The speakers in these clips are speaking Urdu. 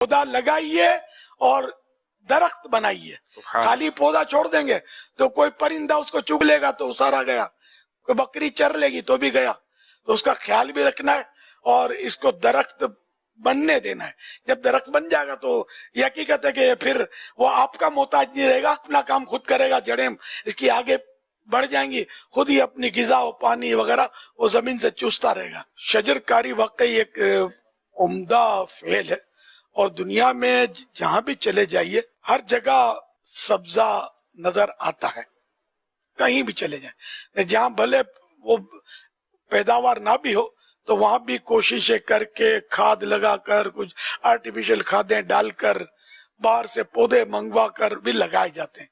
پودا لگائیے اور درخت بنائیے. خالی پودا چھوڑ دیں گے تو کوئی پرندہ اس کو چگ لے گا تو سارا گیا، کوئی بکری چر لے گی تو بھی گیا. تو اس کا خیال بھی رکھنا ہے اور اس کو درخت بننے دینا ہے. جب درخت بن جائے گا تو یہ حقیقت ہے کہ پھر وہ آپ کا محتاج نہیں رہے گا، اپنا کام خود کرے گا. جڑیں اس کی آگے بڑھ جائیں گی، خود ہی اپنی غذا و پانی وغیرہ وہ زمین سے چوستا رہے گا. شجر کاری واقعی ایک عمدہ فعل ہے، اور دنیا میں جہاں بھی چلے جائیے ہر جگہ سبزہ نظر آتا ہے. کہیں بھی چلے جائیں، جہاں بھلے وہ پیداوار نہ بھی ہو تو وہاں بھی کوششیں کر کے کھاد لگا کر کچھ آرٹیفیشل کھادیں ڈال کر باہر سے پودے منگوا کر بھی لگائے جاتے ہیں.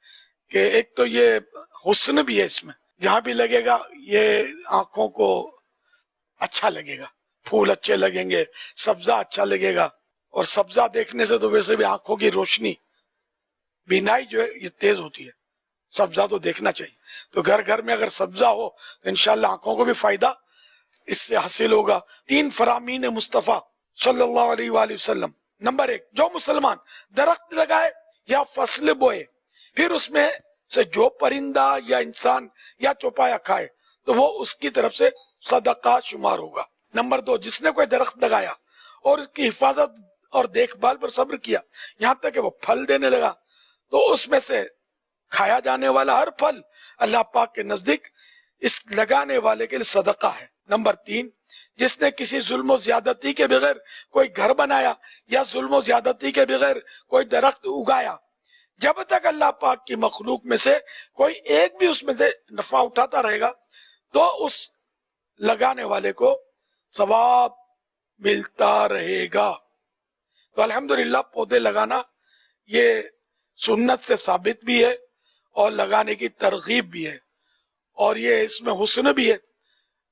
کہ ایک تو یہ حسن بھی ہے اس میں، جہاں بھی لگے گا یہ آنکھوں کو اچھا لگے گا، پھول اچھے لگیں گے، سبزہ اچھا لگے گا. اور سبزہ دیکھنے سے تو ویسے بھی آنکھوں کی روشنی، بینائی جو ہے یہ تیز ہوتی ہے. سبزہ تو دیکھنا چاہیے. تو گھر گھر میں اگر سبزہ ہو تو انشاءاللہ آنکھوں کو بھی فائدہ اس سے حاصل ہوگا. 3 فرامین مصطفیٰ صلی اللہ علیہ وآلہ وسلم. نمبر 1، جو مسلمان درخت لگائے یا فصل بوئے پھر اس میں سے جو پرندہ یا انسان یا چوپایا کھائے تو وہ اس کی طرف سے صدقہ شمار ہوگا. نمبر 2، جس نے کوئی درخت لگایا اور اس کی حفاظت اور دیکھ بھال پر صبر کیا یہاں تک کہ وہ پھل دینے لگا تو اس میں سے کھایا جانے والا ہر پھل اللہ پاک کے نزدیک اس لگانے والے کے لیے صدقہ ہے. نمبر 3، جس نے کسی ظلم و زیادتی کے بغیر کوئی گھر بنایا یا ظلم و زیادتی کے بغیر کوئی درخت اگایا، جب تک اللہ پاک کی مخلوق میں سے کوئی ایک بھی اس میں سے نفع اٹھاتا رہے گا تو اس لگانے والے کو ثواب ملتا رہے گا. تو الحمدللہ پودے لگانا یہ سنت سے ثابت بھی ہے اور لگانے کی ترغیب بھی ہے، اور یہ اس میں حسن بھی ہے.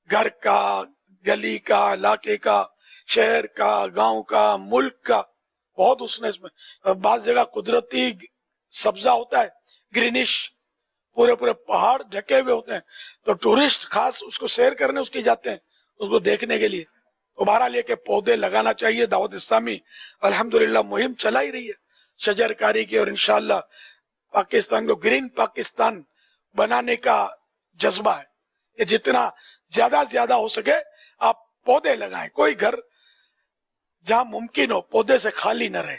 گھر کا، گلی کا، علاقے کا، شہر کا، گاؤں کا، ملک کا بہت حسن ہے اس میں. بعض جگہ قدرتی سبزہ ہوتا ہے گرینش، پورے پہاڑ ڈھکے ہوئے ہوتے ہیں تو ٹورسٹ خاص اس کو سیر کرنے اس کی جاتے ہیں اس کو دیکھنے کے لیے. بہرحال لے کے پودے لگانا چاہیے. دعوت اسلامی الحمدللہ مہم چلا ہی رہی ہے شجر کاری کی، اور انشاءاللہ پاکستان کو گرین پاکستان بنانے کا جذبہ ہے. یہ جتنا زیادہ ہو سکے آپ پودے لگائیں. کوئی گھر جہاں ممکن ہو پودے سے خالی نہ رہے.